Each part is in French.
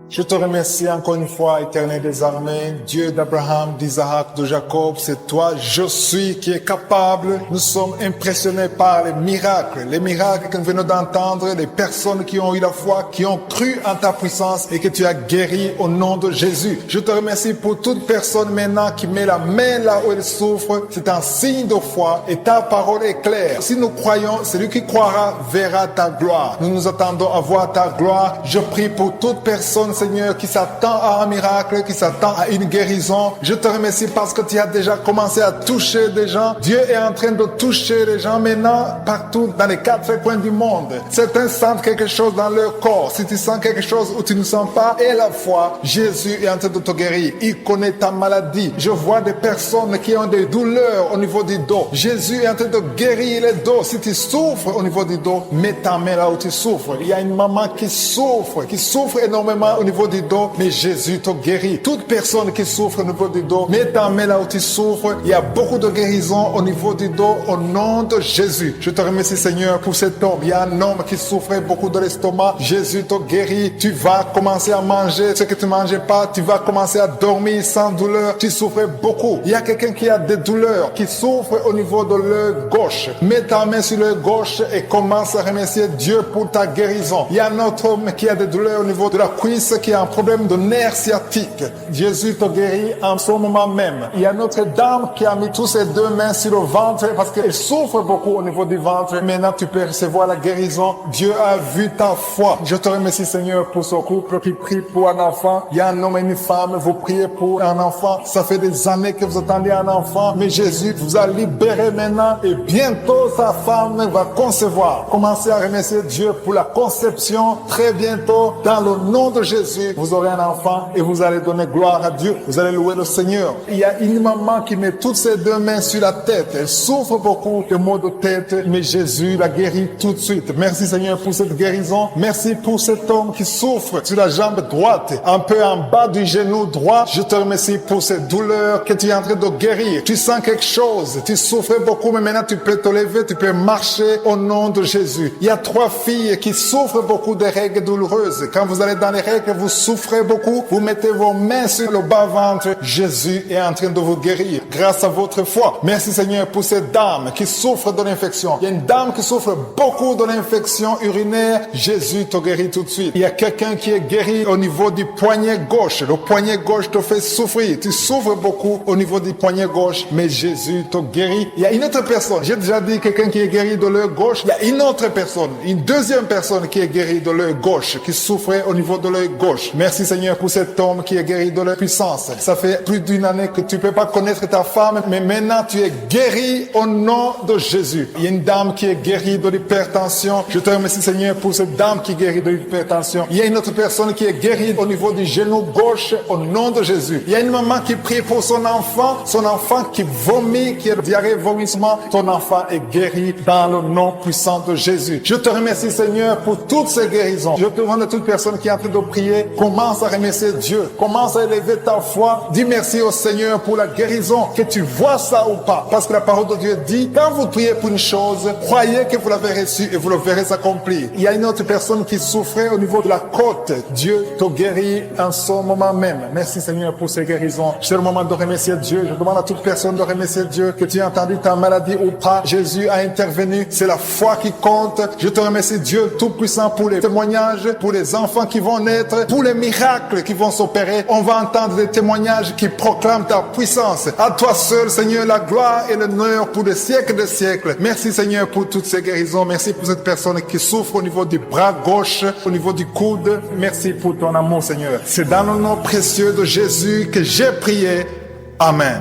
Je te remercie encore une fois, Éternel des armées, Dieu d'Abraham, d'Isaac, de Jacob. C'est toi, je suis, qui est capable. Nous sommes impressionnés par les miracles que nous venons d'entendre, les personnes qui ont eu la foi, qui ont cru en ta puissance et que tu as guéri au nom de Jésus. Je te remercie pour toute personne maintenant qui met la main là où elle souffre. C'est un signe de foi et ta parole est claire. Si nous croyons, celui qui croira verra ta gloire. Nous nous attendons à voir ta gloire. Je prie pour toute personne, Seigneur, qui s'attend à un miracle, qui s'attend à une guérison. Je te remercie parce que tu as déjà commencé à toucher des gens. Dieu est en train de toucher les gens maintenant partout dans les 4 coins du monde. Certains sentent quelque chose dans leur corps. Si tu sens quelque chose ou tu ne sens pas, et la foi, Jésus est en train de te guérir. Il connaît ta maladie. Je vois des personnes qui ont des douleurs au niveau du dos. Jésus est en train de guérir les dos. Si tu souffres au niveau du dos, mets ta main là où tu souffres. Il y a une maman qui souffre énormément au niveau du dos, mais Jésus te guérit. Toute personne qui souffre au niveau du dos, mets ta main là où tu souffres. Il y a beaucoup de guérison au niveau du dos au nom de Jésus. Je te remercie, Seigneur, pour cet homme. Il y a un homme qui souffrait beaucoup de l'estomac. Jésus te guérit. Tu vas commencer à manger ce que tu ne mangeais pas. Tu vas commencer à dormir sans douleur. Tu souffrais beaucoup. Il y a quelqu'un qui a des douleurs, qui souffre au niveau de l'œil gauche. Mets ta main sur l'œil gauche et commence à remercier Dieu pour ta guérison. Il y a un autre homme qui a des douleurs au niveau de la cuisse, qui a un problème de nerf sciatique. Jésus te guérit en ce moment même. Il y a notre dame qui a mis tous ses 2 mains sur le ventre parce qu'elle souffre beaucoup au niveau du ventre. Maintenant, tu peux recevoir la guérison. Dieu a vu ta foi. Je te remercie, Seigneur, pour ce couple qui prie pour un enfant. Il y a un homme et une femme, vous priez pour un enfant. Ça fait des années que vous attendez un enfant, mais Jésus vous a libéré maintenant et bientôt sa femme va concevoir. Commencez à remercier Dieu pour la conception. Très bientôt, dans le nom de Jésus, vous aurez un enfant et vous allez donner gloire à Dieu. Vous allez louer le Seigneur. Il y a une maman qui met toutes ses 2 mains sur la tête. Elle souffre beaucoup de maux de tête, mais Jésus la guérit tout de suite. Merci, Seigneur, pour cette guérison. Merci pour cet homme qui souffre sur la jambe droite, un peu en bas du genou droit. Je te remercie pour cette douleur que tu es en train de guérir. Tu sens quelque chose. Tu souffrais beaucoup, mais maintenant tu peux te lever, tu peux marcher au nom de Jésus. Il y a 3 filles qui souffrent beaucoup de règles douloureuses. Quand vous allez dans les règles, vous souffrez beaucoup, vous mettez vos mains sur le bas-ventre. Jésus est en train de vous guérir grâce à votre foi. Merci, Seigneur, pour cette dame qui souffre de l'infection. Il y a une dame qui souffre beaucoup de l'infection urinaire. Jésus te guérit tout de suite. Il y a quelqu'un qui est guéri au niveau du poignet gauche. Le poignet gauche te fait souffrir. Tu souffres beaucoup au niveau du poignet gauche, mais Jésus te guérit. Il y a une autre personne. J'ai déjà dit quelqu'un qui est guéri de l'œil gauche. Il y a une autre personne, une deuxième personne qui est guérie de l'œil gauche, qui souffrait au niveau de l'œil gauche. Merci, Seigneur, pour cet homme qui est guéri de la puissance. Ça fait plus d'1 année que tu peux pas connaître ta femme, mais maintenant tu es guéri au nom de Jésus. Il y a une dame qui est guérie de l'hypertension. Je te remercie, Seigneur, pour cette dame qui est guérie de l'hypertension. Il y a une autre personne qui est guérie au niveau du genou gauche au nom de Jésus. Il y a une maman qui prie pour son enfant qui vomit, qui a diarrhée, vomissement. Ton enfant est guéri dans le nom puissant de Jésus. Je te remercie, Seigneur, pour toutes ces guérisons. Je te demande à toute personne qui est en train de prier, commence à remercier Dieu. Commence à élever ta foi. Dis merci au Seigneur pour la guérison, que tu vois ça ou pas. Parce que la parole de Dieu dit, quand vous priez pour une chose, croyez que vous l'avez reçue et vous le verrez s'accomplir. Il y a une autre personne qui souffrait au niveau de la côte. Dieu te guérit en ce moment même. Merci, Seigneur, pour ces guérisons. C'est le moment de remercier Dieu. Je demande à toute personne de remercier Dieu, que tu aies entendu ta maladie ou pas. Jésus a intervenu. C'est la foi qui compte. Je te remercie, Dieu Tout-Puissant, pour les témoignages, pour les enfants qui vont naître, pour les miracles qui vont s'opérer. On va entendre des témoignages qui proclament ta puissance. À toi seul, Seigneur, la gloire et l'honneur pour des siècles de siècles. Merci, Seigneur, pour toutes ces guérisons. Merci pour cette personne qui souffre au niveau du bras gauche, au niveau du coude. Merci pour ton amour, Seigneur. C'est dans le nom précieux de Jésus que j'ai prié. Amen.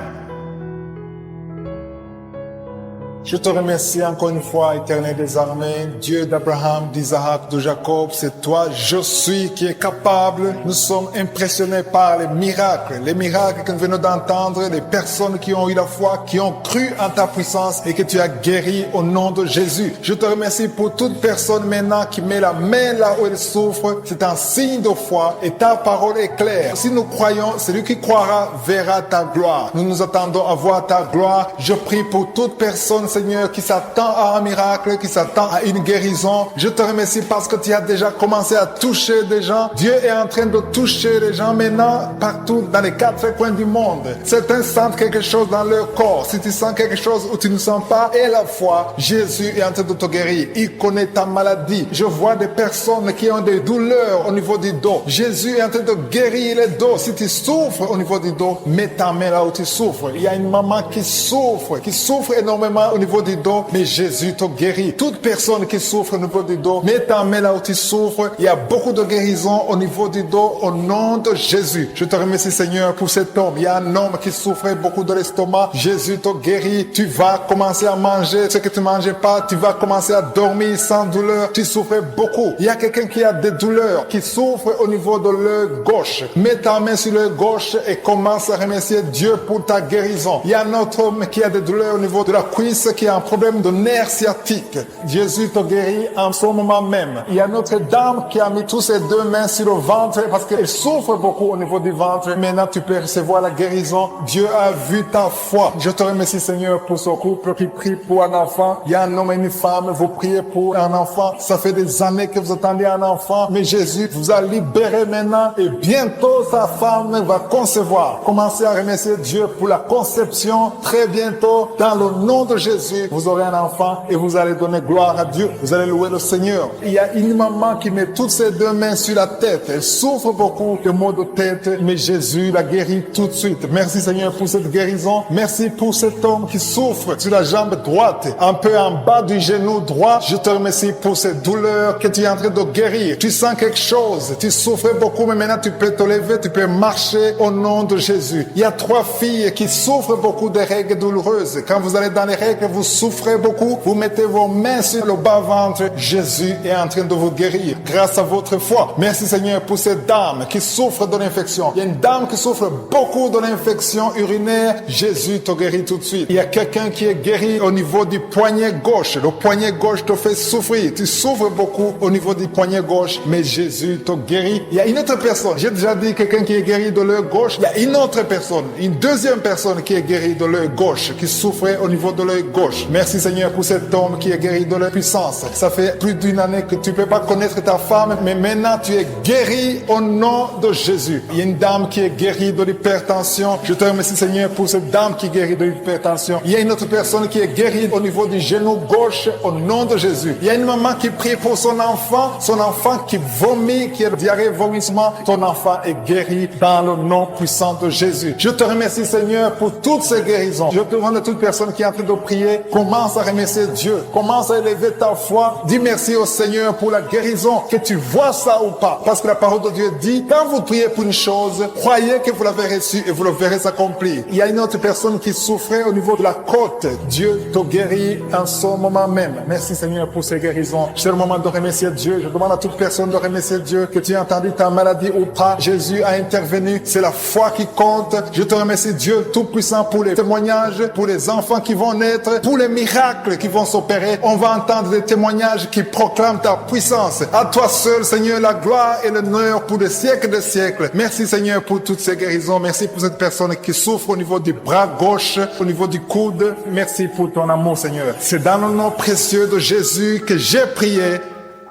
Je te remercie encore une fois, Éternel des armées, Dieu d'Abraham, d'Isaac, de Jacob. C'est toi, je suis, qui est capable. Nous sommes impressionnés par les miracles que nous venons d'entendre, les personnes qui ont eu la foi, qui ont cru en ta puissance et que tu as guéri au nom de Jésus. Je te remercie pour toute personne maintenant qui met la main là où elle souffre. C'est un signe de foi et ta parole est claire. Si nous croyons, celui qui croira verra ta gloire. Nous nous attendons à voir ta gloire. Je prie pour toute personne, Seigneur, qui s'attend à un miracle, qui s'attend à une guérison. Je te remercie parce que tu as déjà commencé à toucher des gens. Dieu est en train de toucher les gens maintenant partout dans les 4 coins du monde. Certains sentent quelque chose dans leur corps. Si tu sens quelque chose ou tu ne sens pas, et la foi, Jésus est en train de te guérir. Il connaît ta maladie. Je vois des personnes qui ont des douleurs au niveau du dos. Jésus est en train de guérir les dos. Si tu souffres au niveau du dos, mets ta main là où tu souffres. Il y a une maman qui souffre énormément au niveau du dos, mais Jésus te guérit. Toute personne qui souffre au niveau du dos, mets ta main là où tu souffres. Il y a beaucoup de guérison au niveau du dos au nom de Jésus. Je te remercie Seigneur pour cet homme. Il y a un homme qui souffrait beaucoup de l'estomac. Jésus te guérit. Tu vas commencer à manger ce que tu ne mangeais pas. Tu vas commencer à dormir sans douleur. Tu souffrais beaucoup. Il y a quelqu'un qui a des douleurs, qui souffre au niveau de l'œil gauche. Mets ta main sur l'œil gauche et commence à remercier Dieu pour ta guérison. Il y a un autre homme qui a des douleurs au niveau de la cuisse, qui a un problème de nerf sciatique. Jésus te guérit en ce moment même. Il y a une autre dame qui a mis tous ses 2 mains sur le ventre parce qu'elle souffre beaucoup au niveau du ventre. Maintenant, tu peux recevoir la guérison. Dieu a vu ta foi. Je te remercie, Seigneur, pour ce couple qui prie pour un enfant. Il y a un homme et une femme. Vous priez pour un enfant. Ça fait des années que vous attendez un enfant. Mais Jésus vous a libéré maintenant. Et bientôt, sa femme va concevoir. Commencez à remercier Dieu pour la conception. Très bientôt, dans le nom de Jésus, vous aurez un enfant et vous allez donner gloire à Dieu. Vous allez louer le Seigneur. Il y a une maman qui met toutes ses 2 mains sur la tête. Elle souffre beaucoup de maux de tête, mais Jésus la guérit tout de suite. Merci Seigneur pour cette guérison. Merci pour cet homme qui souffre sur la jambe droite, un peu en bas du genou droit. Je te remercie pour cette douleur que tu es en train de guérir. Tu sens quelque chose. Tu souffrais beaucoup, mais maintenant tu peux te lever, tu peux marcher au nom de Jésus. Il y a 3 filles qui souffrent beaucoup de règles douloureuses. Quand vous allez dans les règles, vous souffrez beaucoup. Vous mettez vos mains sur le bas-ventre. Jésus est en train de vous guérir grâce à votre foi. Merci Seigneur pour cette dame qui souffre de l'infection. Il y a une dame qui souffre beaucoup de l'infection urinaire. Jésus te guérit tout de suite. Il y a quelqu'un qui est guéri au niveau du poignet gauche. Le poignet gauche te fait souffrir. Tu souffres beaucoup au niveau du poignet gauche, mais Jésus te guérit. Il y a une autre personne. J'ai déjà dit quelqu'un qui est guéri de l'œil gauche. Il y a une autre personne, une deuxième personne qui est guérie de l'œil gauche, qui souffrait au niveau de l'œil gauche. Merci Seigneur pour cet homme qui est guéri de la puissance. Ça fait plus d'1 année que tu ne peux pas connaître ta femme, mais maintenant tu es guéri au nom de Jésus. Il y a une dame qui est guérie de l'hypertension. Je te remercie Seigneur pour cette dame qui est guérie de l'hypertension. Il y a une autre personne qui est guérie au niveau du genou gauche au nom de Jésus. Il y a une maman qui prie pour son enfant qui vomit, qui a diarrhée, vomissement. Ton enfant est guéri dans le nom puissant de Jésus. Je te remercie Seigneur pour toutes ces guérisons. Je te demande à toute personne qui est en train de prier, commence à remercier Dieu. Commence à élever ta foi. Dis merci au Seigneur pour la guérison, que tu vois ça ou pas. Parce que la parole de Dieu dit, quand vous priez pour une chose, croyez que vous l'avez reçue et vous le verrez s'accomplir. Il y a une autre personne qui souffrait au niveau de la côte. Dieu te guérit en ce moment même. Merci Seigneur pour ces guérisons. C'est le moment de remercier Dieu. Je demande à toute personne de remercier Dieu, que tu as entendu ta maladie ou pas. Jésus a intervenu. C'est la foi qui compte. Je te remercie Dieu Tout-Puissant pour les témoignages, pour les enfants qui vont naître, pour les miracles qui vont s'opérer. On va entendre des témoignages qui proclament ta puissance. À toi seul, Seigneur, la gloire et l'honneur pour des siècles de siècles. Merci Seigneur pour toutes ces guérisons. Merci pour cette personne qui souffre au niveau du bras gauche, au niveau du coude. Merci pour ton amour, Seigneur. C'est dans le nom précieux de Jésus que j'ai prié.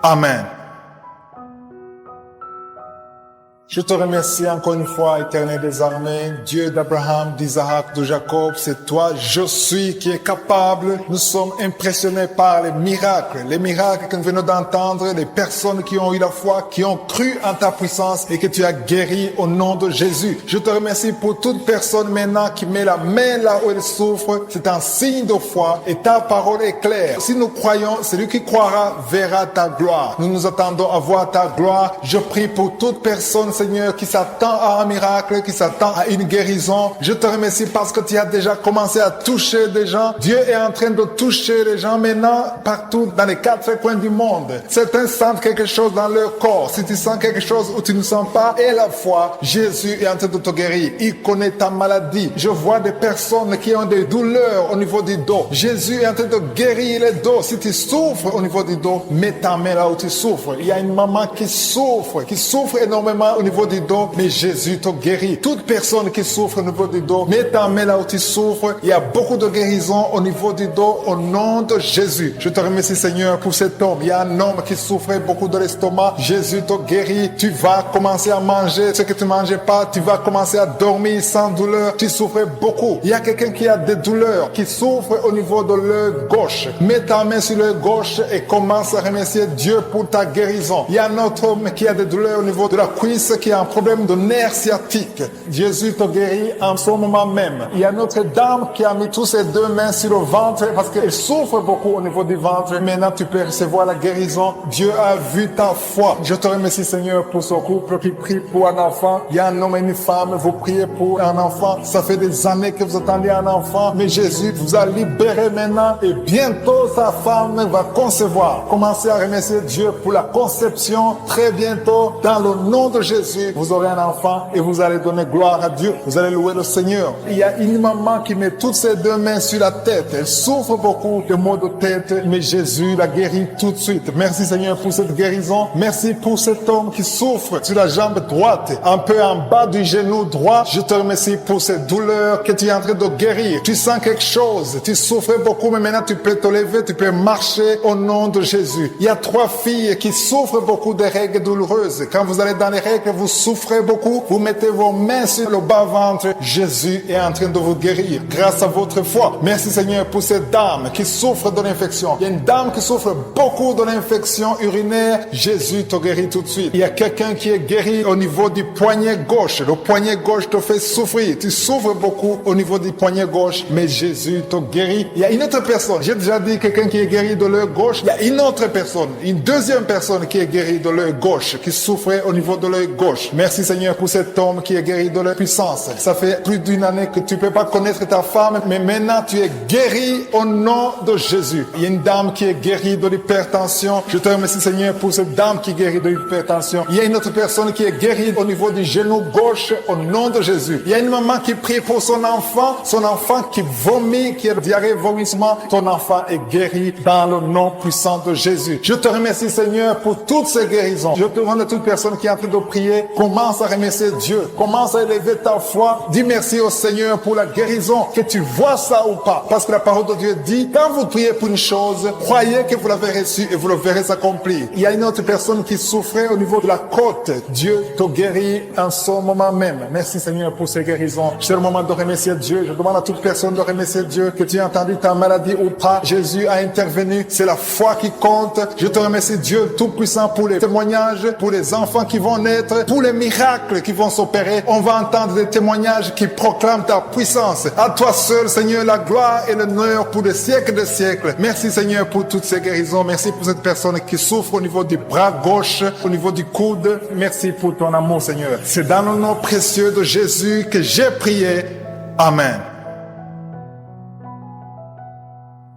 Amen. Je te remercie encore une fois, Éternel des armées, Dieu d'Abraham, d'Isaac, de Jacob. C'est toi, je suis, qui est capable. Nous sommes impressionnés par les miracles que nous venons d'entendre, les personnes qui ont eu la foi, qui ont cru en ta puissance et que tu as guéri au nom de Jésus. Je te remercie pour toute personne maintenant qui met la main là où elle souffre. C'est un signe de foi et ta parole est claire. Si nous croyons, celui qui croira verra ta gloire. Nous nous attendons à voir ta gloire. Je prie pour toute personne, Seigneur, qui s'attend à un miracle, qui s'attend à une guérison. Je te remercie parce que tu as déjà commencé à toucher des gens. Dieu est en train de toucher les gens maintenant partout dans les 4 coins du monde. Certains sentent quelque chose dans leur corps. Si tu sens quelque chose ou tu ne sens pas, et la foi, Jésus est en train de te guérir. Il connaît ta maladie. Je vois des personnes qui ont des douleurs au niveau du dos. Jésus est en train de guérir les dos. Si tu souffres au niveau du dos, mets ta main là où tu souffres. Il y a une maman qui souffre énormément au niveau niveau du dos, mais Jésus te guérit. Toute personne qui souffre au niveau du dos, mets ta main là où tu souffres. Il y a beaucoup de guérison au niveau du dos au nom de Jésus. Je te remercie Seigneur pour cet homme. Il y a un homme qui souffrait beaucoup de l'estomac. Jésus te guérit. Tu vas commencer à manger ce que tu ne mangeais pas. Tu vas commencer à dormir sans douleur. Tu souffrais beaucoup. Il y a quelqu'un qui a des douleurs, qui souffre au niveau de l'œil gauche. Mets ta main sur l'œil gauche et commence à remercier Dieu pour ta guérison. Il y a un autre homme qui a des douleurs au niveau de la cuisse, qui a un problème de nerf sciatique. Jésus te guérit en ce moment même. Il y a une autre dame qui a mis tous ses deux mains sur le ventre parce qu'elle souffre beaucoup au niveau du ventre. Maintenant, tu peux recevoir la guérison. Dieu a vu ta foi. Je te remercie, Seigneur, pour ce couple qui prie pour un enfant. Il y a un homme et une femme, vous priez pour un enfant. Ça fait des années que vous attendez un enfant, mais Jésus vous a libéré maintenant et bientôt sa femme va concevoir. Commencez à remercier Dieu pour la conception. Très bientôt, dans le nom de Jésus, vous aurez un enfant et vous allez donner gloire à Dieu. Vous allez louer le Seigneur. Il y a une maman qui met toutes ses deux mains sur la tête. Elle souffre beaucoup de maux de tête, mais Jésus la guérit tout de suite. Merci Seigneur pour cette guérison. Merci pour cet homme qui souffre sur la jambe droite, un peu en bas du genou droit. Je te remercie pour cette douleur que tu es en train de guérir. Tu sens quelque chose. Tu souffrais beaucoup, mais maintenant tu peux te lever, tu peux marcher au nom de Jésus. Il y a 3 filles qui souffrent beaucoup de règles douloureuses. Quand vous allez dans les règles, vous souffrez beaucoup. Vous mettez vos mains sur le bas-ventre. Jésus est en train de vous guérir grâce à votre foi. Merci Seigneur pour cette dame qui souffre de l'infection. Il y a une dame qui souffre beaucoup de l'infection urinaire. Jésus te guérit tout de suite. Il y a quelqu'un qui est guéri au niveau du poignet gauche. Le poignet gauche te fait souffrir. Tu souffres beaucoup au niveau du poignet gauche, mais Jésus te guérit. Il y a une autre personne. J'ai déjà dit quelqu'un qui est guéri de l'œil gauche. Il y a une autre personne, une deuxième personne qui est guérie de l'œil gauche, qui souffrait au niveau de l'œil gauche. Merci Seigneur pour cet homme qui est guéri de la puissance. Ça fait plus d'une année que tu peux pas connaître ta femme, mais maintenant tu es guéri au nom de Jésus. Il y a une dame qui est guérie de l'hypertension. Je te remercie Seigneur pour cette dame qui est guérie de l'hypertension. Il y a une autre personne qui est guérie au niveau du genou gauche au nom de Jésus. Il y a une maman qui prie pour son enfant qui vomit, qui a diarrhée, vomissement. Ton enfant est guéri dans le nom puissant de Jésus. Je te remercie Seigneur pour toutes ces guérisons. Je te demande à toute personne qui est en train de prier, commence à remercier Dieu. Commence à élever ta foi. Dis merci au Seigneur pour la guérison, que tu vois ça ou pas. Parce que la parole de Dieu dit, quand vous priez pour une chose, croyez que vous l'avez reçue et vous le verrez s'accomplir. Il y a une autre personne qui souffrait au niveau de la côte. Dieu te guérit en ce moment même. Merci Seigneur pour ces guérisons. C'est le moment de remercier Dieu. Je demande à toute personne de remercier Dieu, que tu aies entendu ta maladie ou pas. Jésus a intervenu. C'est la foi qui compte. Je te remercie Dieu Tout-Puissant pour les témoignages, pour les enfants qui vont naître, pour les miracles qui vont s'opérer. On va entendre des témoignages qui proclament ta puissance. À toi seul, Seigneur, la gloire et l'honneur pour des siècles de siècles. Merci Seigneur pour toutes ces guérisons. Merci pour cette personne qui souffre au niveau du bras gauche, au niveau du coude. Merci pour ton amour, Seigneur. C'est dans le nom précieux de Jésus que j'ai prié. Amen.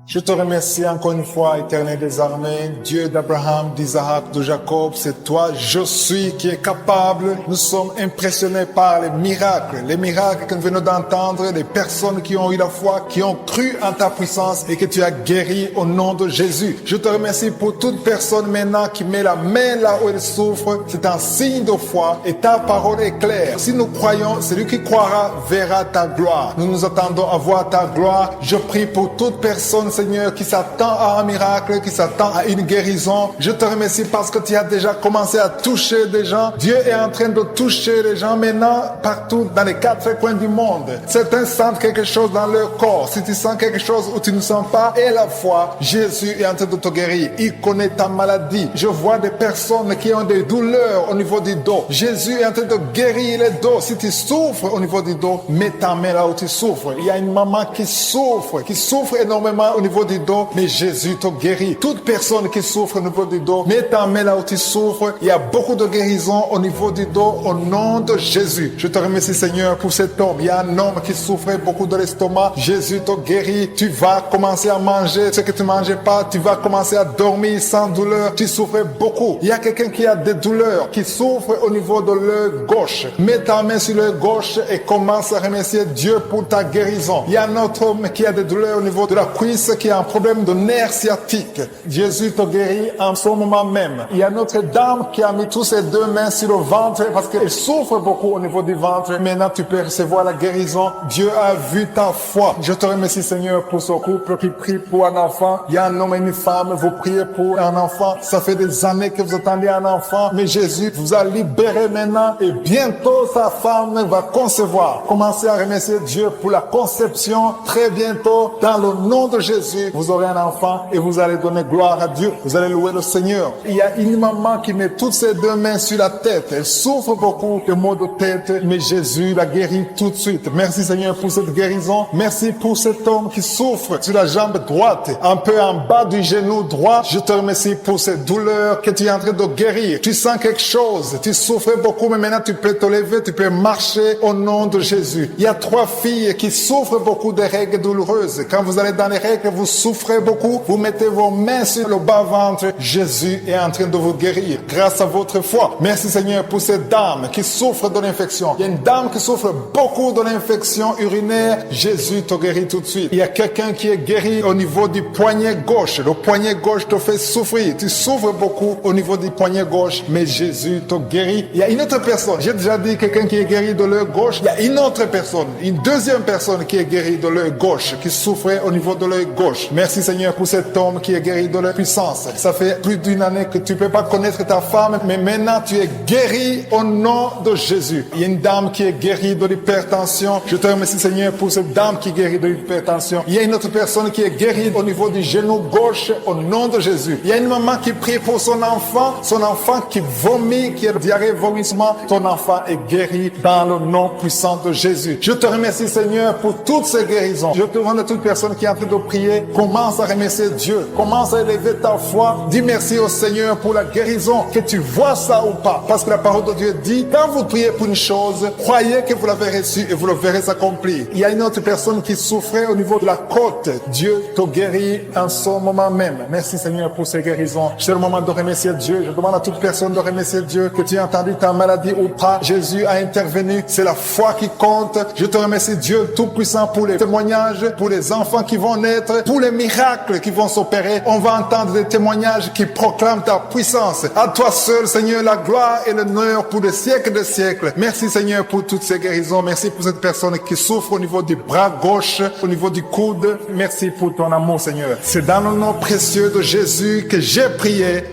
Je te remercie encore une fois, Éternel des armées, Dieu d'Abraham, d'Isaac, de Jacob. C'est toi, je suis, qui est capable. Nous sommes impressionnés par les miracles que nous venons d'entendre, les personnes qui ont eu la foi, qui ont cru en ta puissance et que tu as guéri au nom de Jésus. Je te remercie pour toute personne maintenant qui met la main là où elle souffre. C'est un signe de foi et ta parole est claire. Si nous croyons, celui qui croira verra ta gloire. Nous nous attendons à voir ta gloire. Je prie pour toute personne, Seigneur, qui s'attend à un miracle, qui s'attend à une guérison. Je te remercie parce que tu as déjà commencé à toucher des gens. Dieu est en train de toucher les gens maintenant partout dans les 4 coins du monde. Certains sentent quelque chose dans leur corps. Si tu sens quelque chose ou tu ne sens pas, et la foi, Jésus est en train de te guérir. Il connaît ta maladie. Je vois des personnes qui ont des douleurs au niveau du dos. Jésus est en train de guérir les dos. Si tu souffres au niveau du dos, mets ta main là où tu souffres. Il y a une maman qui souffre énormément au niveau du dos, mais Jésus te guérit. Toute personne qui souffre au niveau du dos, mets ta main là où tu souffres. Il y a beaucoup de guérison au niveau du dos au nom de Jésus. Je te remercie Seigneur pour cet homme. Il y a un homme qui souffrait beaucoup de l'estomac. Jésus te guérit. Tu vas commencer à manger ce que tu ne mangeais pas. Tu vas commencer à dormir sans douleur. Tu souffrais beaucoup. Il y a quelqu'un qui a des douleurs, qui souffre au niveau de l'œil gauche. Mets ta main sur l'œil gauche et commence à remercier Dieu pour ta guérison. Il y a un autre homme qui a des douleurs au niveau de la cuisse, qui a un problème de nerf sciatique. Jésus te guérit en ce moment même. Il y a notre dame qui a mis tous ses deux mains sur le ventre parce qu'elle souffre beaucoup au niveau du ventre. Maintenant, tu peux recevoir la guérison. Dieu a vu ta foi. Je te remercie, Seigneur, pour ce couple qui prie pour un enfant. Il y a un homme et une femme. Vous priez pour un enfant. Ça fait des années que vous attendez un enfant. Mais Jésus vous a libéré maintenant et bientôt sa femme va concevoir. Commencez à remercier Dieu pour la conception. Très bientôt, dans le nom de Jésus, vous aurez un enfant et vous allez donner gloire à Dieu. Vous allez louer le Seigneur. Il y a une maman qui met toutes ses deux mains sur la tête. Elle souffre beaucoup de maux de tête, mais Jésus la guérit tout de suite. Merci Seigneur pour cette guérison. Merci pour cet homme qui souffre sur la jambe droite, un peu en bas du genou droit. Je te remercie pour cette douleur que tu es en train de guérir. Tu sens quelque chose. Tu souffrais beaucoup, mais maintenant tu peux te lever, tu peux marcher au nom de Jésus. Il y a 3 filles qui souffrent beaucoup de règles douloureuses. Quand vous allez dans les règles, vous souffrez beaucoup. Vous mettez vos mains sur le bas-ventre. Jésus est en train de vous guérir grâce à votre foi. Merci Seigneur pour cette dame qui souffre de l'infection. Il y a une dame qui souffre beaucoup de l'infection urinaire. Jésus te guérit tout de suite. Il y a quelqu'un qui est guéri au niveau du poignet gauche. Le poignet gauche te fait souffrir. Tu souffres beaucoup au niveau du poignet gauche, mais Jésus te guérit. Il y a une autre personne. J'ai déjà dit quelqu'un qui est guéri de l'œil gauche. Il y a une autre personne, une deuxième personne qui est guérie de l'œil gauche, qui souffrait au niveau de l'œil gauche. Merci Seigneur pour cet homme qui est guéri de la puissance. Ça fait plus d'une année que tu ne peux pas connaître ta femme, mais maintenant tu es guéri au nom de Jésus. Il y a une dame qui est guérie de l'hypertension. Je te remercie Seigneur pour cette dame qui est guérie de l'hypertension. Il y a une autre personne qui est guérie au niveau du genou gauche au nom de Jésus. Il y a une maman qui prie pour son enfant qui vomit, qui a diarrhée, vomissement. Ton enfant est guéri dans le nom puissant de Jésus. Je te remercie Seigneur pour toutes ces guérisons. Je te demande à toute personne qui est en train de prier, commence à remercier Dieu. Commence à élever ta foi. Dis merci au Seigneur pour la guérison, que tu vois ça ou pas. Parce que la parole de Dieu dit, quand vous priez pour une chose, croyez que vous l'avez reçue et vous le verrez s'accomplir. Il y a une autre personne qui souffrait au niveau de la côte. Dieu te guérit en ce moment même. Merci Seigneur pour ces guérisons. C'est le moment de remercier Dieu. Je demande à toute personne de remercier Dieu, que tu as entendu ta maladie ou pas. Jésus a intervenu. C'est la foi qui compte. Je te remercie Dieu Tout-Puissant pour les témoignages, pour les enfants qui vont naître, pour les miracles qui vont s'opérer. On va entendre des témoignages qui proclament ta puissance. À toi seul, Seigneur, la gloire et l'honneur pour des siècles de siècles. Merci, Seigneur, pour toutes ces guérisons. Merci pour cette personne qui souffre au niveau du bras gauche, au niveau du coude. Merci pour ton amour, Seigneur. C'est dans le nom précieux de Jésus que j'ai prié.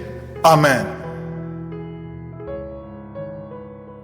Amen.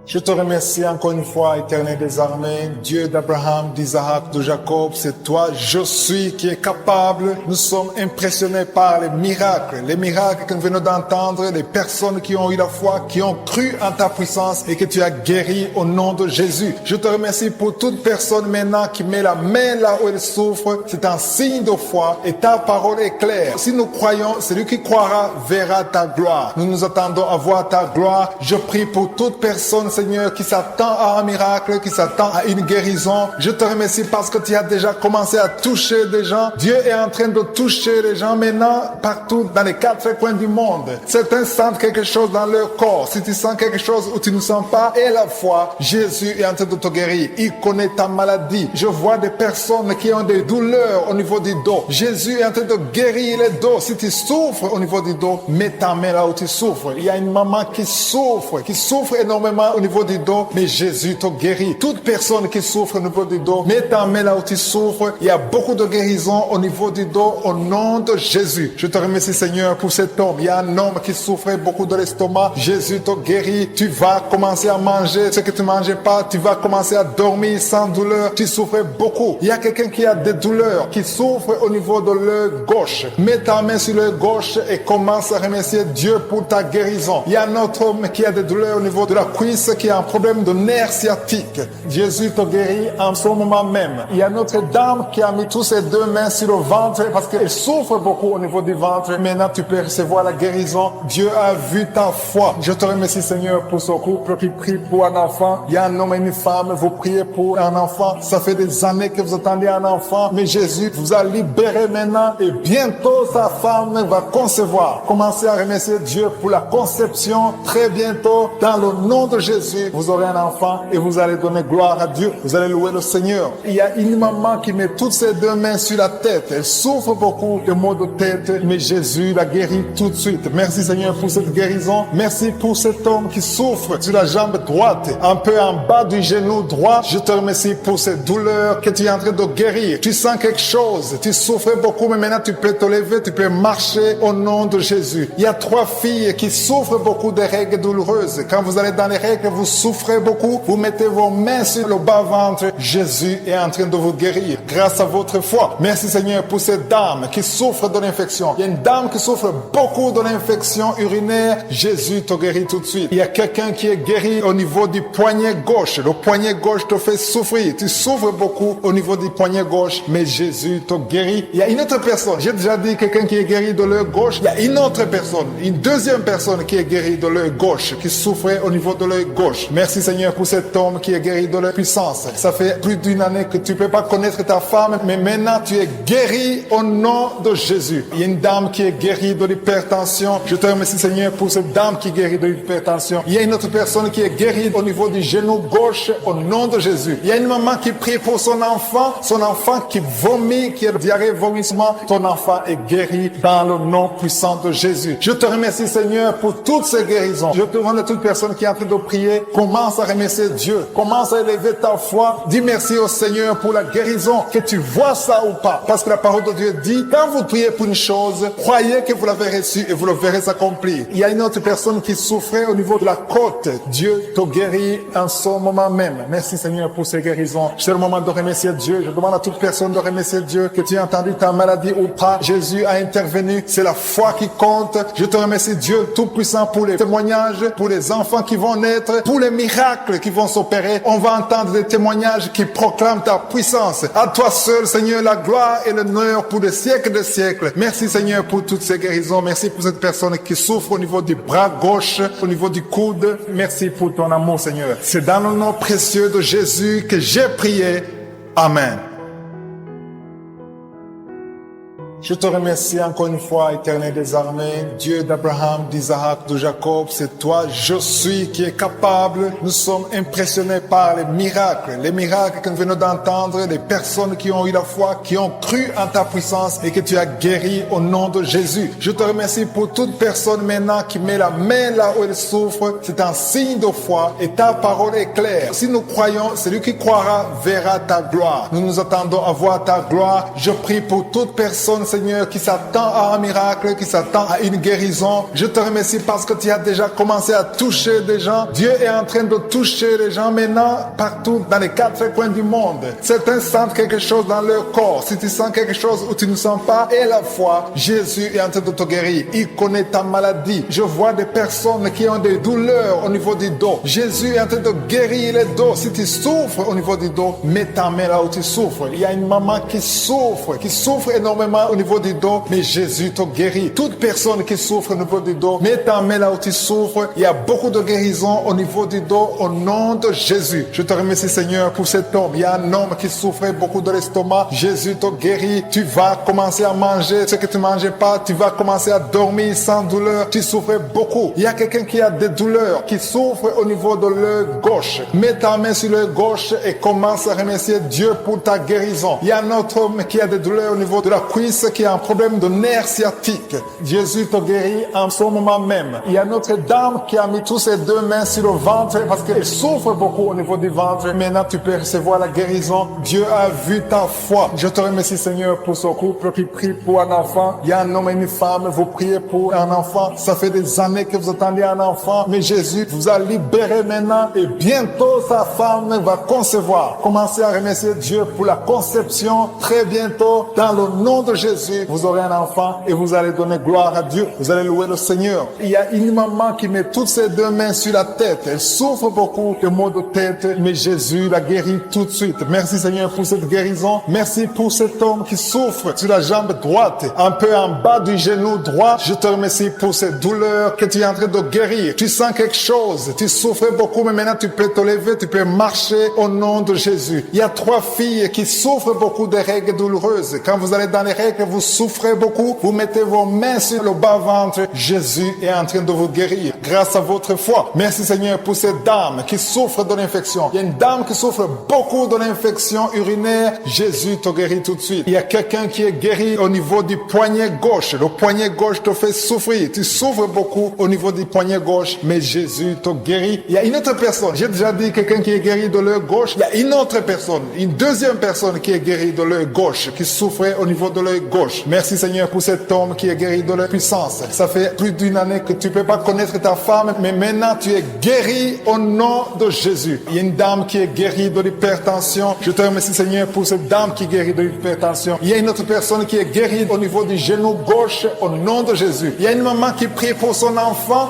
Je te remercie encore une fois, Éternel des armées, Dieu d'Abraham, d'Isaac, de Jacob. C'est toi, je suis, qui est capable. Nous sommes impressionnés par les miracles que nous venons d'entendre, les personnes qui ont eu la foi, qui ont cru en ta puissance et que tu as guéri au nom de Jésus. Je te remercie pour toute personne maintenant qui met la main là où elle souffre. C'est un signe de foi et ta parole est claire. Si nous croyons, celui qui croira verra ta gloire. Nous nous attendons à voir ta gloire. Je prie pour toute personne, Seigneur, qui s'attend à un miracle, qui s'attend à une guérison. Je te remercie parce que tu as déjà commencé à toucher des gens. Dieu est en train de toucher les gens maintenant partout dans les 4 coins du monde. Certains sentent quelque chose dans leur corps. Si tu sens quelque chose ou tu ne sens pas, et la foi, Jésus est en train de te guérir. Il connaît ta maladie. Je vois des personnes qui ont des douleurs au niveau du dos. Jésus est en train de guérir les dos. Si tu souffres au niveau du dos, mets ta main là où tu souffres. Il y a une maman qui souffre énormément au niveau du dos, mais Jésus te guérit. Toute personne qui souffre au niveau du dos, mets ta main là où tu souffres. Il y a beaucoup de guérisons au niveau du dos au nom de Jésus. Je te remercie Seigneur pour cet homme. Il y a un homme qui souffrait beaucoup de l'estomac. Jésus te guérit. Tu vas commencer à manger ce que tu ne mangeais pas. Tu vas commencer à dormir sans douleur. Tu souffrais beaucoup. Il y a quelqu'un qui a des douleurs, qui souffre au niveau de l'œil gauche. Mets ta main sur l'œil gauche et commence à remercier Dieu pour ta guérison. Il y a un autre homme qui a des douleurs au niveau de la cuisse, qui a un problème de nerf sciatique. Jésus te guérit en ce moment même. Il y a notre dame qui a mis tous ses deux mains sur le ventre parce qu'elle souffre beaucoup au niveau du ventre. Maintenant, tu peux recevoir la guérison. Dieu a vu ta foi. Je te remercie, Seigneur, pour ce couple qui prie pour un enfant. Il y a un homme et une femme. Vous priez pour un enfant. Ça fait des années que vous attendez un enfant. Mais Jésus vous a libéré maintenant et bientôt sa femme va concevoir. Commencez à remercier Dieu pour la conception très bientôt dans le nom de Jésus. Jésus, vous aurez un enfant et vous allez donner gloire à Dieu. Vous allez louer le Seigneur. Il y a une maman qui met toutes ses deux mains sur la tête. Elle souffre beaucoup de maux de tête, mais Jésus la guérit tout de suite. Merci Seigneur pour cette guérison. Merci pour cet homme qui souffre sur la jambe droite, un peu en bas du genou droit. Je te remercie pour cette douleur que tu es en train de guérir. Tu sens quelque chose. Tu souffrais beaucoup, mais maintenant tu peux te lever, tu peux marcher au nom de Jésus. Il y a 3 filles qui souffrent beaucoup de règles douloureuses. Quand vous allez dans les règles, vous souffrez beaucoup. Vous mettez vos mains sur le bas-ventre. Jésus est en train de vous guérir grâce à votre foi. Merci Seigneur pour cette dame qui souffre de l'infection. Il y a une dame qui souffre beaucoup de l'infection urinaire. Jésus te guérit tout de suite. Il y a quelqu'un qui est guéri au niveau du poignet gauche. Le poignet gauche te fait souffrir. Tu souffres beaucoup au niveau du poignet gauche, mais Jésus te guérit. Il y a une autre personne. J'ai déjà dit quelqu'un qui est guéri de l'œil gauche. Il y a une autre personne, une deuxième personne qui est guérie de l'œil gauche, qui souffrait au niveau de l'œil gauche. Merci Seigneur pour cet homme qui est guéri de la puissance. Ça fait plus d'une année que tu peux pas connaître ta femme, mais maintenant tu es guéri au nom de Jésus. Il y a une dame qui est guérie de l'hypertension. Je te remercie Seigneur pour cette dame qui est guérie de l'hypertension. Il y a une autre personne qui est guérie au niveau du genou gauche au nom de Jésus. Il y a une maman qui prie pour son enfant qui vomit, qui a diarrhée, vomissement. Ton enfant est guéri dans le nom puissant de Jésus. Je te remercie Seigneur pour toutes ces guérisons. Je te demande à toute personne qui est en train de prier, commence à remercier Dieu. Commence à élever ta foi. Dis merci au Seigneur pour la guérison, que tu vois ça ou pas. Parce que la parole de Dieu dit, quand vous priez pour une chose, croyez que vous l'avez reçue et vous le verrez s'accomplir. Il y a une autre personne qui souffrait au niveau de la côte. Dieu te guérit en ce moment même. Merci Seigneur pour ces guérisons. C'est le moment de remercier Dieu. Je demande à toute personne de remercier Dieu, que tu as entendu ta maladie ou pas. Jésus a intervenu. C'est la foi qui compte. Je te remercie Dieu Tout-Puissant pour les témoignages, pour les enfants qui vont naître, pour les miracles qui vont s'opérer. On va entendre des témoignages qui proclament ta puissance. À toi seul, Seigneur, la gloire et l'honneur pour des siècles de siècles. Merci Seigneur pour toutes ces guérisons. Merci pour cette personne qui souffre au niveau du bras gauche, au niveau du coude. Merci pour ton amour, Seigneur. C'est dans le nom précieux de Jésus que j'ai prié. Amen. Je te remercie encore une fois, Éternel des armées, Dieu d'Abraham, d'Isaac, de Jacob. C'est toi, je suis, qui est capable. Nous sommes impressionnés par les miracles que nous venons d'entendre, les personnes qui ont eu la foi, qui ont cru en ta puissance et que tu as guéri au nom de Jésus. Je te remercie pour toute personne maintenant qui met la main là où elle souffre. C'est un signe de foi et ta parole est claire. Si nous croyons, celui qui croira verra ta gloire. Nous nous attendons à voir ta gloire. Je prie pour toute personne, Seigneur, qui s'attend à un miracle, qui s'attend à une guérison. Je te remercie parce que tu as déjà commencé à toucher des gens. Dieu est en train de toucher les gens maintenant partout dans les 4 coins du monde. Certains sentent quelque chose dans leur corps. Si tu sens quelque chose ou tu ne sens pas, et la foi, Jésus est en train de te guérir. Il connaît ta maladie. Je vois des personnes qui ont des douleurs au niveau du dos. Jésus est en train de guérir les dos. Si tu souffres au niveau du dos, mets ta main là où tu souffres. Il y a une maman qui souffre énormément au niveau du dos, mais Jésus te guérit. Toute personne qui souffre au niveau du dos, mets ta main là où tu souffres. Il y a beaucoup de guérisons au niveau du dos au nom de Jésus. Je te remercie Seigneur pour cet homme. Il y a un homme qui souffrait beaucoup de l'estomac. Jésus te guérit. Tu vas commencer à manger ce que tu ne mangeais pas. Tu vas commencer à dormir sans douleur. Tu souffrais beaucoup. Il y a quelqu'un qui a des douleurs, qui souffre au niveau de l'œil gauche. Mets ta main sur l'œil gauche et commence à remercier Dieu pour ta guérison. Il y a un autre homme qui a des douleurs au niveau de la cuisse, qui a un problème de nerf sciatique. Jésus te guérit en ce moment même. Il y a notre dame qui a mis tous ses 2 mains sur le ventre parce qu'elle souffre beaucoup au niveau du ventre. Maintenant, tu peux recevoir la guérison. Dieu a vu ta foi. Je te remercie, Seigneur, pour ce couple qui prie pour un enfant. Il y a un homme et une femme. Vous priez pour un enfant. Ça fait des années que vous attendez un enfant. Mais Jésus vous a libéré maintenant et bientôt sa femme va concevoir. Commencez à remercier Dieu pour la conception très bientôt dans le nom de Jésus. Vous aurez un enfant et vous allez donner gloire à Dieu. Vous allez louer le Seigneur. Il y a une maman qui met toutes ses 2 mains sur la tête. Elle souffre beaucoup de maux de tête, mais Jésus la guérit tout de suite. Merci Seigneur pour cette guérison. Merci pour cet homme qui souffre sur la jambe droite, un peu en bas du genou droit. Je te remercie pour cette douleur que tu es en train de guérir. Tu sens quelque chose. Tu souffrais beaucoup, mais maintenant tu peux te lever, tu peux marcher au nom de Jésus. Il y a 3 filles qui souffrent beaucoup de règles douloureuses. Quand vous allez dans les règles, vous souffrez beaucoup, vous mettez vos mains sur le bas-ventre. Jésus est en train de vous guérir grâce à votre foi. Merci Seigneur pour cette dame qui souffre de l'infection. Il y a une dame qui souffre beaucoup de l'infection urinaire. Jésus te guérit tout de suite. Il y a quelqu'un qui est guéri au niveau du poignet gauche. Le poignet gauche te fait souffrir. Tu souffres beaucoup au niveau du poignet gauche, mais Jésus te guérit. Il y a une autre personne. J'ai déjà dit quelqu'un qui est guéri de l'œil gauche. Il y a une autre personne, une deuxième personne qui est guérie de l'œil gauche, qui souffrait au niveau de l'œil gauche. Merci Seigneur pour cet homme qui est guéri de la puissance. Ça fait plus d'une année que tu ne peux pas connaître ta femme, mais maintenant tu es guéri au nom de Jésus. Il y a une dame qui est guérie de l'hypertension. Je te remercie Seigneur pour cette dame qui est guérie de l'hypertension. Il y a une autre personne qui est guérie au niveau du genou gauche au nom de Jésus. Il y a une maman qui prie pour son enfant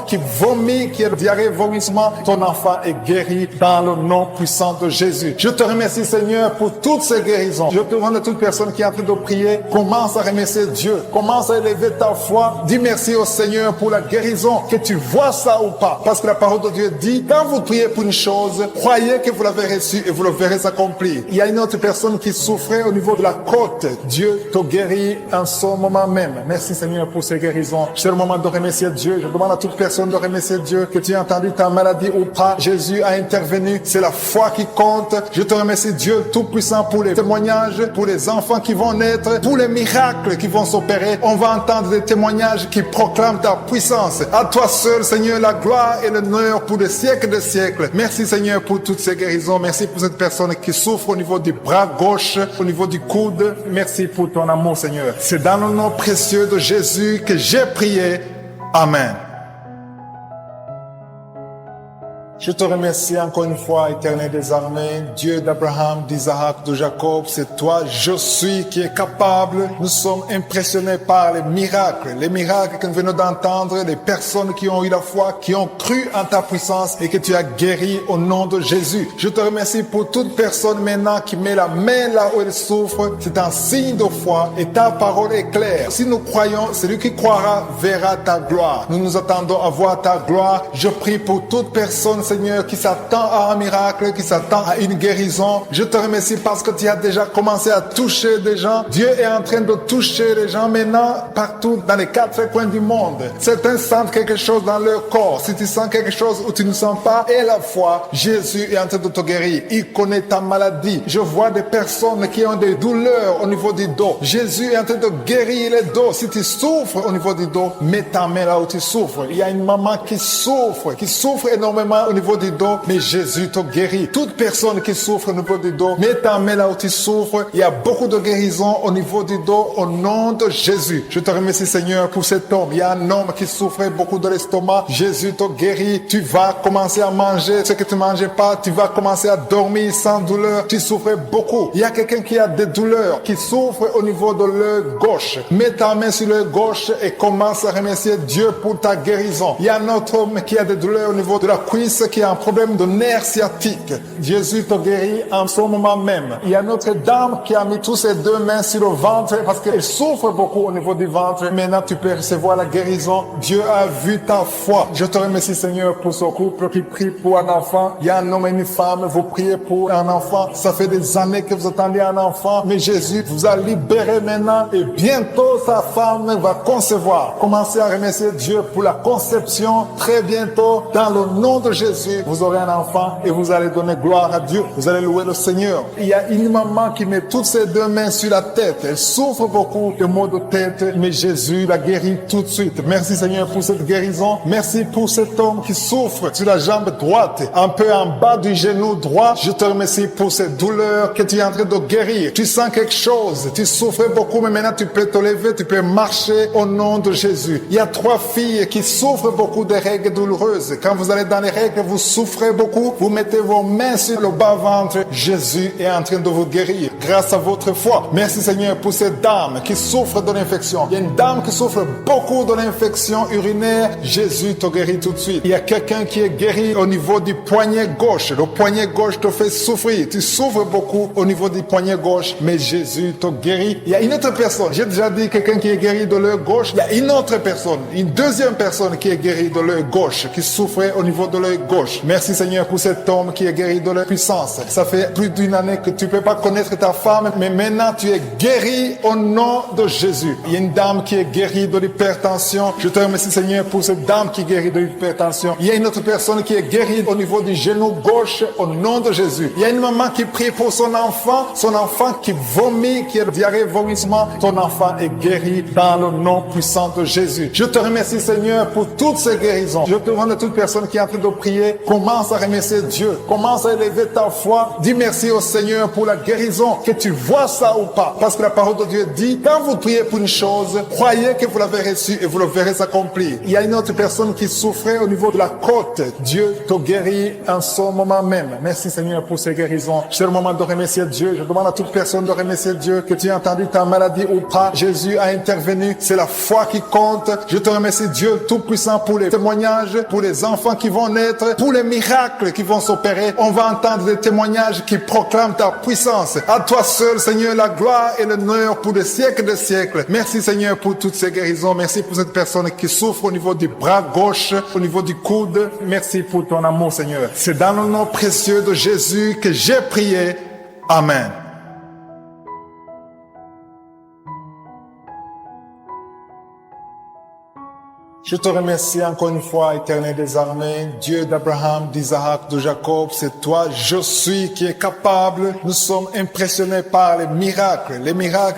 qui vomit, qui a diarrhée, vomissement. Ton enfant est guéri dans le nom puissant de Jésus. Je te remercie Seigneur pour toutes ces guérisons. Je te demande à toute personne qui est en train de prier, commence à remercier Dieu. Commence à élever ta foi. Dis merci au Seigneur pour la guérison, que tu vois ça ou pas. Parce que la parole de Dieu dit, quand vous priez pour une chose, croyez que vous l'avez reçue et vous le verrez s'accomplir. Il y a une autre personne qui souffrait au niveau de la côte. Dieu te guérit en ce moment même. Merci Seigneur pour ces guérisons. C'est le moment de remercier Dieu. Je demande à toute personne de remercier Dieu, que tu aies entendu ta maladie ou pas. Jésus a intervenu. C'est la foi qui compte. Je te remercie Dieu Tout-Puissant pour les témoignages, pour les enfants qui vont naître, pour les miracles qui vont s'opérer. On va entendre des témoignages qui proclament ta puissance. À toi seul, Seigneur, la gloire et l'honneur pour des siècles de siècles. Merci, Seigneur, pour toutes ces guérisons. Merci pour cette personne qui souffre au niveau du bras gauche, au niveau du coude. Merci pour ton amour, Seigneur. C'est dans le nom précieux de Jésus que j'ai prié. Amen. Je te remercie encore une fois, Éternel des armées, Dieu d'Abraham, d'Isaac, de Jacob. C'est toi, je suis, qui est capable. Nous sommes impressionnés par les miracles que nous venons d'entendre, les personnes qui ont eu la foi, qui ont cru en ta puissance et que tu as guéri au nom de Jésus. Je te remercie pour toute personne maintenant qui met la main là où elle souffre. C'est un signe de foi et ta parole est claire. Si nous croyons, celui qui croira verra ta gloire. Nous nous attendons à voir ta gloire. Je prie pour toute personne, Seigneur, qui s'attend à un miracle, qui s'attend à une guérison. Je te remercie parce que tu as déjà commencé à toucher des gens. Dieu est en train de toucher les gens maintenant partout dans les 4 coins du monde. Certains sentent quelque chose dans leur corps. Si tu sens quelque chose ou tu ne sens pas, et la foi, Jésus est en train de te guérir. Il connaît ta maladie. Je vois des personnes qui ont des douleurs au niveau du dos. Jésus est en train de guérir les dos. Si tu souffres au niveau du dos, mets ta main là où tu souffres. Il y a une maman qui souffre énormément au niveau du dos, mais Jésus te guérit. Toute personne qui souffre au niveau du dos, mets ta main là où tu souffres. Il y a beaucoup de guérisons au niveau du dos au nom de Jésus. Je te remercie Seigneur pour cet homme. Il y a un homme qui souffrait beaucoup de l'estomac. Jésus te guérit. Tu vas commencer à manger ce que tu ne mangeais pas. Tu vas commencer à dormir sans douleur. Tu souffrais beaucoup. Il y a quelqu'un qui a des douleurs, qui souffre au niveau de l'œil gauche. Mets ta main sur l'œil gauche et commence à remercier Dieu pour ta guérison. Il y a un autre homme qui a des douleurs au niveau de la cuisse, qui a un problème de nerf sciatique. Jésus te guérit en ce moment même. Il y a notre dame qui a mis tous ses 2 mains sur le ventre parce qu'elle souffre beaucoup au niveau du ventre. Maintenant, tu peux recevoir la guérison. Dieu a vu ta foi. Je te remercie, Seigneur, pour ce couple qui prie pour un enfant. Il y a un homme et une femme. Vous priez pour un enfant. Ça fait des années que vous attendez un enfant. Mais Jésus vous a libéré maintenant et bientôt sa femme va concevoir. Commencez à remercier Dieu pour la conception. Très bientôt, dans le nom de Jésus, vous aurez un enfant et vous allez donner gloire à Dieu. Vous allez louer le Seigneur. Il y a une maman qui met toutes ses 2 mains sur la tête. Elle souffre beaucoup de maux de tête, mais Jésus la guérit tout de suite. Merci Seigneur pour cette guérison. Merci pour cet homme qui souffre sur la jambe droite, un peu en bas du genou droit. Je te remercie pour cette douleur que tu es en train de guérir. Tu sens quelque chose. Tu souffrais beaucoup, mais maintenant tu peux te lever, tu peux marcher au nom de Jésus. Il y a 3 filles qui souffrent beaucoup de règles douloureuses. Quand vous allez dans les règles, vous souffrez beaucoup, vous mettez vos mains sur le bas-ventre. Jésus est en train de vous guérir grâce à votre foi. Merci Seigneur pour cette dame qui souffre de l'infection. Il y a une dame qui souffre beaucoup de l'infection urinaire. Jésus te guérit tout de suite. Il y a quelqu'un qui est guéri au niveau du poignet gauche. Le poignet gauche te fait souffrir. Tu souffres beaucoup au niveau du poignet gauche, mais Jésus te guérit. Il y a une autre personne. J'ai déjà dit quelqu'un qui est guéri de l'œil gauche. Il y a une autre personne, une deuxième personne qui est guérie de l'œil gauche, qui souffrait au niveau de l'œil gauche. gauche. Merci Seigneur pour cet homme qui est guéri de la puissance. Ça fait plus d'une année que tu ne peux pas connaître ta femme, mais maintenant tu es guéri au nom de Jésus. Il y a une dame qui est guérie de l'hypertension. Je te remercie Seigneur pour cette dame qui est guérie de l'hypertension. Il y a une autre personne qui est guérie au niveau du genou gauche au nom de Jésus. Il y a une maman qui prie pour son enfant qui vomit, qui a diarrhée, vomissement. Ton enfant est guéri dans le nom puissant de Jésus. Je te remercie Seigneur pour toutes ces guérisons. Je te demande à toute personne qui est en train de prier, commence à remercier Dieu. Commence à élever ta foi. Dis merci au Seigneur pour la guérison, que tu vois ça ou pas. Parce que la parole de Dieu dit, quand vous priez pour une chose, croyez que vous l'avez reçue et vous le verrez s'accomplir. Il y a une autre personne qui souffrait au niveau de la côte. Dieu te guérit en ce moment même. Merci Seigneur pour ces guérisons. C'est le moment de remercier Dieu. Je demande à toute personne de remercier Dieu, que tu aies entendu ta maladie ou pas. Jésus a intervenu. C'est la foi qui compte. Je te remercie Dieu Tout-Puissant pour les témoignages, pour les enfants qui vont naître, pour les miracles qui vont s'opérer. On va entendre des témoignages qui proclament ta puissance. À toi seul, Seigneur, la gloire et l'honneur pour des siècles de siècles. Merci Seigneur pour toutes ces guérisons. Merci pour cette personne qui souffre au niveau du bras gauche, au niveau du coude. Merci pour ton amour, Seigneur. C'est dans le nom précieux de Jésus que j'ai prié. Amen. Je te remercie encore une fois, Éternel des armées, Dieu d'Abraham, d'Isaac, de Jacob. C'est toi, je suis, qui est capable. Nous sommes impressionnés par les miracles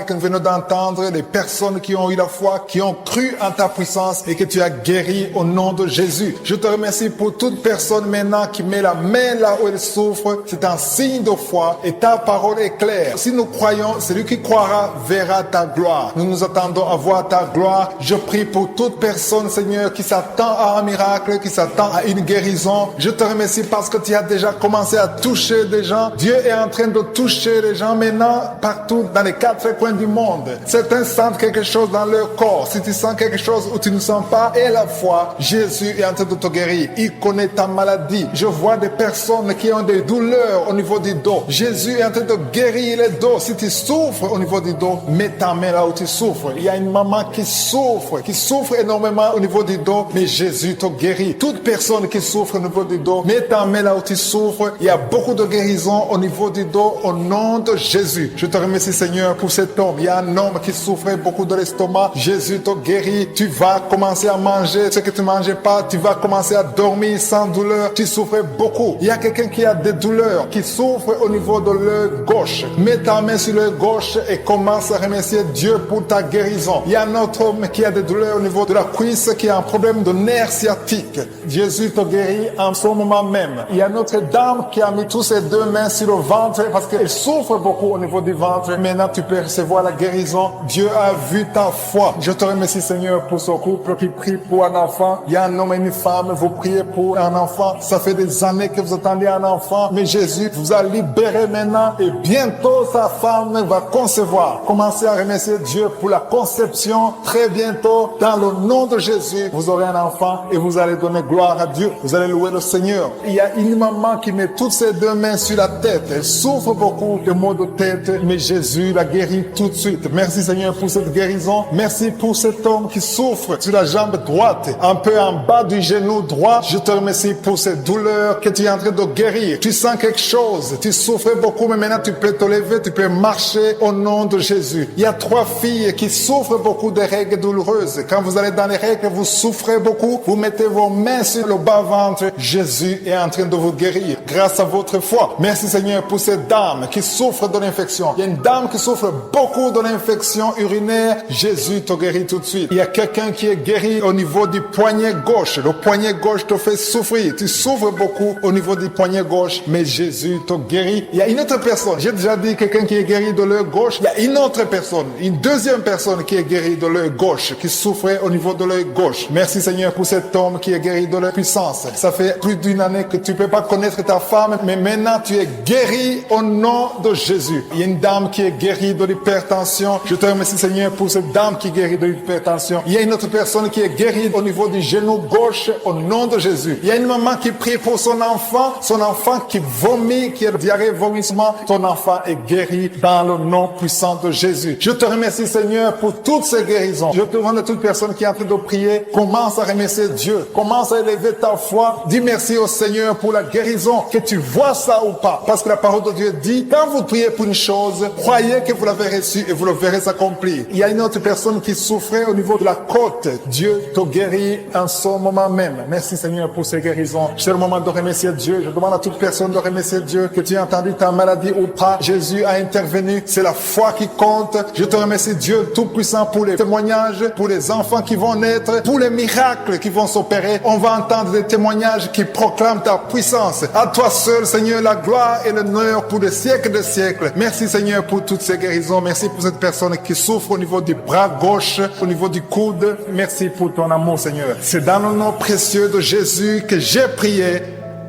que nous venons d'entendre, les personnes qui ont eu la foi, qui ont cru en ta puissance et que tu as guéri au nom de Jésus. Je te remercie pour toute personne maintenant qui met la main là où elle souffre. C'est un signe de foi et ta parole est claire. Si nous croyons, celui qui croira verra ta gloire. Nous nous attendons à voir ta gloire. Je prie pour toute personne, Seigneur, qui s'attend à un miracle, qui s'attend à une guérison. Je te remercie parce que tu as déjà commencé à toucher des gens. Dieu est en train de toucher les gens maintenant partout dans les 4 coins du monde. Certains sentent quelque chose dans leur corps. Si tu sens quelque chose ou tu ne sens pas, et la foi, Jésus est en train de te guérir. Il connaît ta maladie. Je vois des personnes qui ont des douleurs au niveau du dos. Jésus est en train de guérir les dos. Si tu souffres au niveau du dos, mets ta main là où tu souffres. Il y a une maman qui souffre énormément au niveau du dos, mais Jésus te guérit. Toute personne qui souffre au niveau du dos, mets ta main là où tu souffres. Il y a beaucoup de guérisons au niveau du dos au nom de Jésus. Je te remercie Seigneur pour cet homme. Il y a un homme qui souffrait beaucoup de l'estomac. Jésus te guérit. Tu vas commencer à manger ce que tu ne mangeais pas. Tu vas commencer à dormir sans douleur. Tu souffrais beaucoup. Il y a quelqu'un qui a des douleurs, qui souffre au niveau de l'œil gauche. Mets ta main sur l'œil gauche et commence à remercier Dieu pour ta guérison. Il y a un autre homme qui a des douleurs au niveau de la cuisse, qui a un problème de nerf sciatique. Jésus te guérit en ce moment même. Il y a notre dame qui a mis tous ses 2 mains sur le ventre parce qu'elle souffre beaucoup au niveau du ventre. Maintenant, tu peux recevoir la guérison. Dieu a vu ta foi. Je te remercie, Seigneur, pour ce couple qui prie pour un enfant. Il y a un homme et une femme. Vous priez pour un enfant. Ça fait des années que vous attendez un enfant. Mais Jésus vous a libéré maintenant et bientôt sa femme va concevoir. Commencez à remercier Dieu pour la conception. Très bientôt, dans le nom de Jésus, vous aurez un enfant et vous allez donner gloire à Dieu. Vous allez louer le Seigneur. Il y a une maman qui met toutes ses 2 mains sur la tête. Elle souffre beaucoup de maux de tête, mais Jésus la guérit tout de suite. Merci Seigneur pour cette guérison. Merci pour cet homme qui souffre sur la jambe droite, un peu en bas du genou droit. Je te remercie pour cette douleur que tu es en train de guérir. Tu sens quelque chose. Tu souffrais beaucoup, mais maintenant tu peux te lever, tu peux marcher au nom de Jésus. Il y a 3 filles qui souffrent beaucoup de règles douloureuses. Quand vous allez dans les règles, vous souffrez beaucoup, vous mettez vos mains sur le bas-ventre. Jésus est en train de vous guérir grâce à votre foi. Merci Seigneur pour cette dame qui souffre de l'infection. Il y a une dame qui souffre beaucoup de l'infection urinaire. Jésus te guérit tout de suite. Il y a quelqu'un qui est guéri au niveau du poignet gauche. Le poignet gauche te fait souffrir. Tu souffres beaucoup au niveau du poignet gauche, mais Jésus te guérit. Il y a une autre personne. J'ai déjà dit quelqu'un qui est guéri de l'œil gauche. Il y a une autre personne, une deuxième personne qui est guérie de l'œil gauche, qui souffrait au niveau de l'œil gauche. Merci Seigneur pour cet homme qui est guéri de la puissance. Ça fait plus d'une année que tu ne peux pas connaître ta femme, mais maintenant tu es guéri au nom de Jésus. Il y a une dame qui est guérie de l'hypertension. Je te remercie Seigneur pour cette dame qui est guérie de l'hypertension. Il y a une autre personne qui est guérie au niveau du genou gauche au nom de Jésus. Il y a une maman qui prie pour son enfant qui vomit, qui a diarrhée, vomissement. Ton enfant est guéri dans le nom puissant de Jésus. Je te remercie Seigneur pour toutes ces guérisons. Je te demande à toute personne qui est en train de prier, prier, commence à remercier Dieu. Commence à élever ta foi. Dis merci au Seigneur pour la guérison, que tu vois ça ou pas. Parce que la parole de Dieu dit, quand vous priez pour une chose, croyez que vous l'avez reçue et vous le verrez s'accomplir. Il y a une autre personne qui souffrait au niveau de la côte. Dieu te guérit en ce moment même. Merci Seigneur pour ces guérisons. C'est le moment de remercier Dieu. Je demande à toute personne de remercier Dieu, que tu aies entendu ta maladie ou pas. Jésus a intervenu. C'est la foi qui compte. Je te remercie Dieu Tout-Puissant pour les témoignages, pour les enfants qui vont naître, pour les miracles qui vont s'opérer. On va entendre des témoignages qui proclament ta puissance. À toi seul, Seigneur, la gloire et l'honneur pour des siècles de siècles. Merci Seigneur pour toutes ces guérisons. Merci pour cette personne qui souffre au niveau du bras gauche, au niveau du coude. Merci pour ton amour, Seigneur. C'est dans le nom précieux de Jésus que j'ai prié.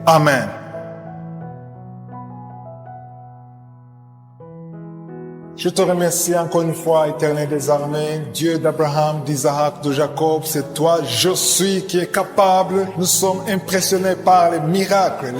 Amen. Je te remercie encore une fois, Éternel des armées, Dieu d'Abraham, d'Isaac, de Jacob. C'est toi, je suis, qui est capable. Nous sommes impressionnés par les miracles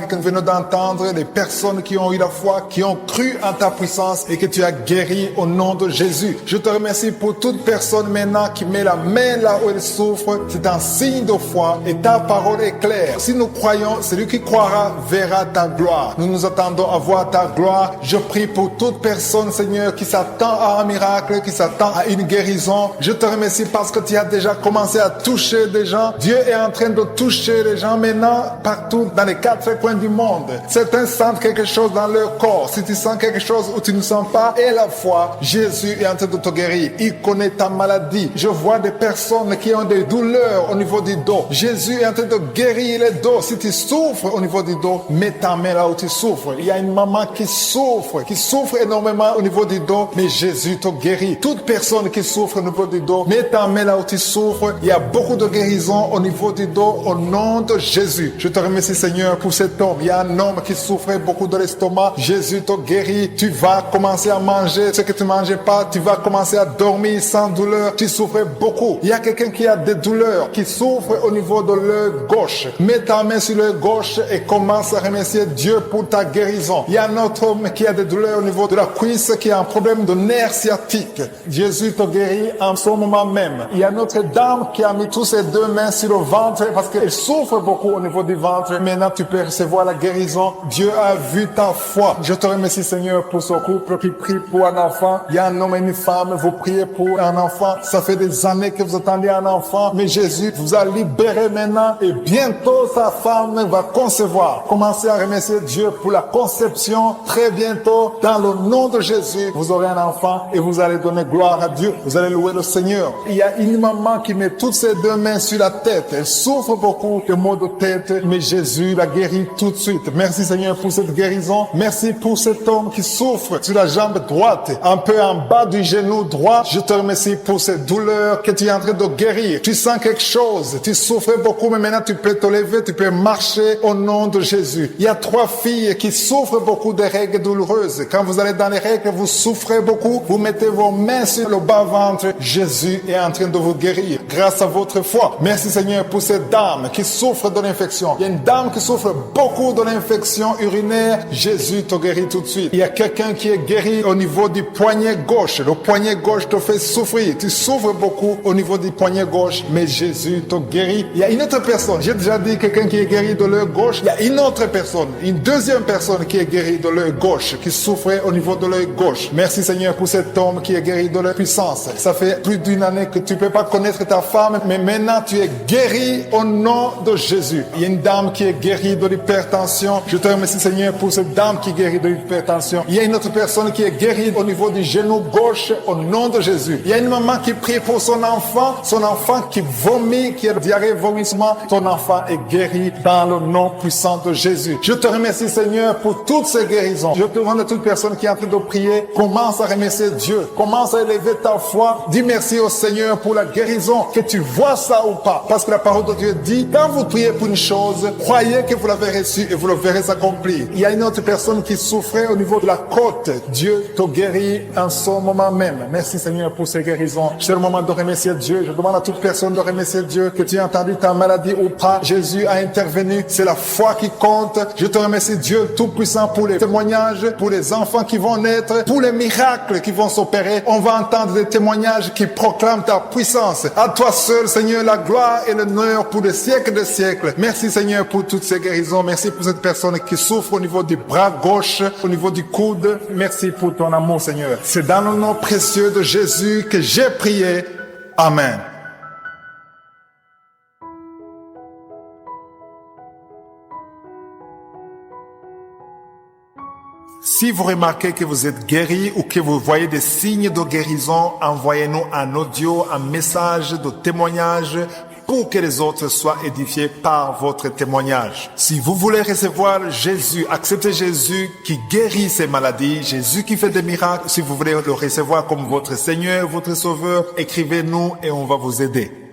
que nous venons d'entendre, les personnes qui ont eu la foi, qui ont cru en ta puissance et que tu as guéri au nom de Jésus. Je te remercie pour toute personne maintenant qui met la main là où elle souffre. C'est un signe de foi et ta parole est claire. Si nous croyons, celui qui croira verra ta gloire. Nous nous attendons à voir ta gloire. Je prie pour toute personne, Seigneur, qui s'attend à un miracle, qui s'attend à une guérison. Je te remercie parce que tu as déjà commencé à toucher des gens. Dieu est en train de toucher les gens maintenant partout dans les 4 coins du monde. Certains sentent quelque chose dans leur corps. Si tu sens quelque chose ou tu ne sens pas, et la foi, Jésus est en train de te guérir. Il connaît ta maladie. Je vois des personnes qui ont des douleurs au niveau du dos. Jésus est en train de guérir les dos. Si tu souffres au niveau du dos, mets ta main là où tu souffres. Il y a une maman qui souffre énormément au niveau du dos, mais Jésus te guérit. Toute personne qui souffre au niveau du dos, mets ta main là où tu souffres. Il y a beaucoup de guérisons au niveau du dos au nom de Jésus. Je te remercie Seigneur pour cet homme. Il y a un homme qui souffrait beaucoup de l'estomac. Jésus te guérit. Tu vas commencer à manger ce que tu ne mangeais pas. Tu vas commencer à dormir sans douleur. Tu souffrais beaucoup. Il y a quelqu'un qui a des douleurs, qui souffre au niveau de l'œil gauche. Mets ta main sur l'œil gauche et commence à remercier Dieu pour ta guérison. Il y a un autre homme qui a des douleurs au niveau de la cuisse, qui a un problème de nerf sciatique. Jésus te guérit en ce moment même. Il y a notre dame qui a mis tous ses 2 mains sur le ventre parce qu'elle souffre beaucoup au niveau du ventre. Maintenant, tu peux recevoir la guérison. Dieu a vu ta foi. Je te remercie, Seigneur, pour ce couple qui prie pour un enfant. Il y a un homme et une femme. Vous priez pour un enfant. Ça fait des années que vous attendez un enfant. Mais Jésus vous a libéré maintenant et bientôt sa femme va concevoir. Commencez à remercier Dieu pour la conception. Très bientôt, dans le nom de Jésus, vous aurez un enfant et vous allez donner gloire à Dieu. Vous allez louer le Seigneur. Il y a une maman qui met toutes ses 2 mains sur la tête. Elle souffre beaucoup de maux de tête, mais Jésus la guérit tout de suite. Merci Seigneur pour cette guérison. Merci pour cet homme qui souffre sur la jambe droite, un peu en bas du genou droit. Je te remercie pour cette douleur que tu es en train de guérir. Tu sens quelque chose. Tu souffrais beaucoup, mais maintenant tu peux te lever, tu peux marcher au nom de Jésus. Il y a 3 filles qui souffrent beaucoup de règles douloureuses. Quand vous allez dans les règles, vous souffrez beaucoup, vous mettez vos mains sur le bas-ventre. Jésus est en train de vous guérir grâce à votre foi. Merci Seigneur pour cette dame qui souffre de l'infection. Il y a une dame qui souffre beaucoup de l'infection urinaire. Jésus te guérit tout de suite. Il y a quelqu'un qui est guéri au niveau du poignet gauche. Le poignet gauche te fait souffrir. Tu souffres beaucoup au niveau du poignet gauche, mais Jésus te guérit. Il y a une autre personne. J'ai déjà dit quelqu'un qui est guéri de l'œil gauche. Il y a une autre personne, une deuxième personne qui est guérie de l'œil gauche, qui souffrait au niveau de l'œil gauche. Merci Seigneur pour cet homme qui est guéri de la puissance. Ça fait plus d'1 année que tu ne peux pas connaître ta femme, mais maintenant tu es guéri au nom de Jésus. Il y a une dame qui est guérie de l'hypertension. Je te remercie Seigneur pour cette dame qui est guérie de l'hypertension. Il y a une autre personne qui est guérie au niveau du genou gauche au nom de Jésus. Il y a une maman qui prie pour son enfant qui vomit, qui a diarrhée, vomissement. Ton enfant est guéri dans le nom puissant de Jésus. Je te remercie Seigneur pour toutes ces guérisons. Je te demande à toute personne qui est en train de prier, commence à remercier Dieu. Commence à élever ta foi. Dis merci au Seigneur pour la guérison, que tu vois ça ou pas. Parce que la parole de Dieu dit, quand vous priez pour une chose, croyez que vous l'avez reçue et vous le verrez s'accomplir. Il y a une autre personne qui souffrait au niveau de la côte. Dieu te guérit en ce moment même. Merci Seigneur pour ces guérisons. C'est le moment de remercier Dieu. Je demande à toute personne de remercier Dieu, que tu aies entendu ta maladie ou pas. Jésus a intervenu. C'est la foi qui compte. Je te remercie Dieu Tout-Puissant pour les témoignages, pour les enfants qui vont naître, tous les miracles qui vont s'opérer. On va entendre des témoignages qui proclament ta puissance. À toi seul, Seigneur, la gloire et l'honneur pour des siècles de siècles. Merci, Seigneur, pour toutes ces guérisons. Merci pour cette personne qui souffre au niveau du bras gauche, au niveau du coude. Merci pour ton amour, Seigneur. C'est dans le nom précieux de Jésus que j'ai prié. Amen. Si vous remarquez que vous êtes guéri ou que vous voyez des signes de guérison, envoyez-nous un audio, un message de témoignage pour que les autres soient édifiés par votre témoignage. Si vous voulez recevoir Jésus, accepter Jésus qui guérit ces maladies, Jésus qui fait des miracles, si vous voulez le recevoir comme votre Seigneur, votre Sauveur, écrivez-nous et on va vous aider.